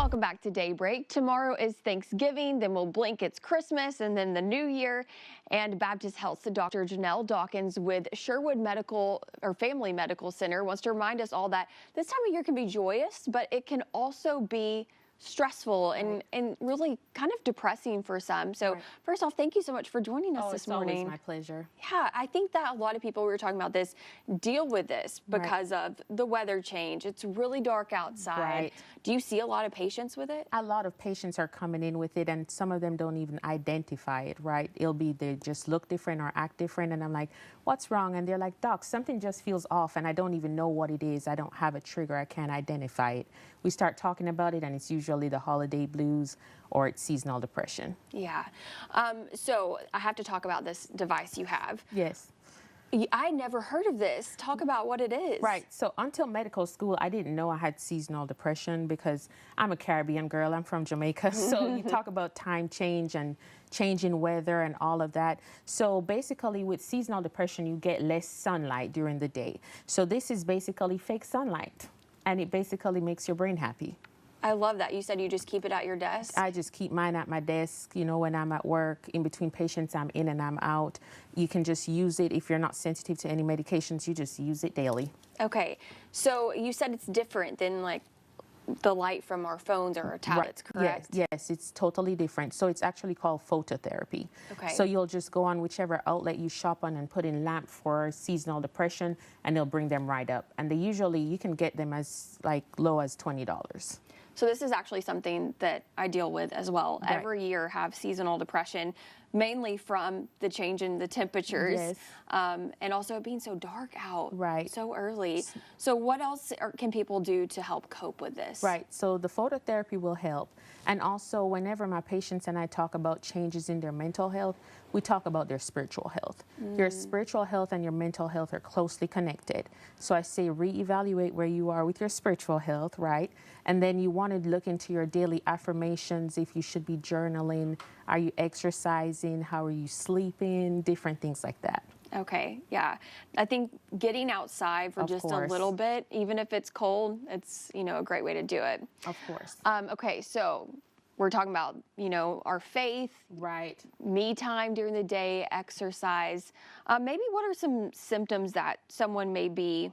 Welcome back to Daybreak. Tomorrow is Thanksgiving, then we'll blink it's Christmas, and then the New Year. And Baptist Health's Dr. Janelle Dawkins with Sherwood Medical or Family Medical Center wants to remind us all that this time of year can be joyous, but it can also be stressful and really kind of depressing for some. So first off, thank you so much for joining us this morning. It's always my pleasure. Yeah, I think that a lot of people, we were talking about this, deal with this because of the weather change. It's really dark outside. Right. Do you see a lot of patients with it? A lot of patients are coming in with it, and some of them don't even identify it, right? It'll be they just look different or act different, and I'm like, what's wrong? And they're like, Doc, something just feels off, and I don't even know what it is. I don't have a trigger. I can't identify it. We start talking about it, and it's usually the holiday blues or it's seasonal depression. Yeah. So I have to talk about this device you have. Yes. I never heard of this. Talk about what it is. Right. So until medical school, I didn't know I had seasonal depression because I'm a Caribbean girl. I'm from Jamaica. So you talk about time change and changing weather and all of that. So basically with seasonal depression, you get less sunlight during the day. So this is basically fake sunlight, and it basically makes your brain happy. I love that. You said you just keep it at your desk? I just keep mine at my desk. You know, when I'm at work, in between patients, I'm in and I'm out. You can just use it. If you're not sensitive to any medications, you just use it daily. Okay. So you said it's different than like the light from our phones or our tablets, correct? Yes, it's totally different. So it's actually called phototherapy. Okay. So you'll just go on whichever outlet you shop on and put in lamp for seasonal depression, and they'll bring them right up. And they usually, you can get them as like low as $20. So this is actually something that I deal with as well. Right. Every year have seasonal depression, mainly from the change in the temperatures and also it being so dark out so early. So what else can people do to help cope with this? Right. So the phototherapy will help. And also whenever my patients and I talk about changes in their mental health, we talk about their spiritual health. Your spiritual health and your mental health are closely connected. So I say reevaluate where you are with your spiritual health, right? And then you want to look into your daily affirmations, if you should be journaling, are you exercising, how are you sleeping, different things like that. Okay, yeah. I think getting outside for just a little bit, even if it's cold, it's, you know, a great way to do it. Of course. Okay, so we're talking about, you know, our faith, me time during the day, exercise. Maybe what are some symptoms that someone may be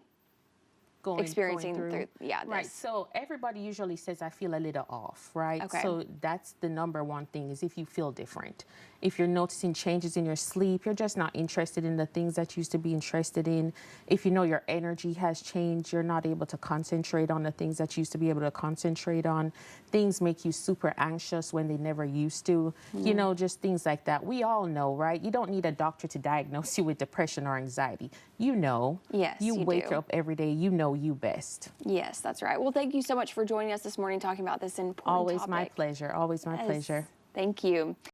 experiencing through this? Right, so everybody usually says, I feel a little off, right? Okay. So that's the number one thing, is if you feel different. If you're noticing changes in your sleep, you're just not interested in the things that you used to be interested in. If you know your energy has changed, you're not able to concentrate on the things that you used to be able to concentrate on. Things make you super anxious when they never used to. You know, just things like that. We all know, right? You don't need a doctor to diagnose you with depression or anxiety. You know. Yes, you wake up every day, you know you best. Yes, that's right. Well, thank you so much for joining us this morning talking about this important Always topic. my pleasure. Always my pleasure. Thank you.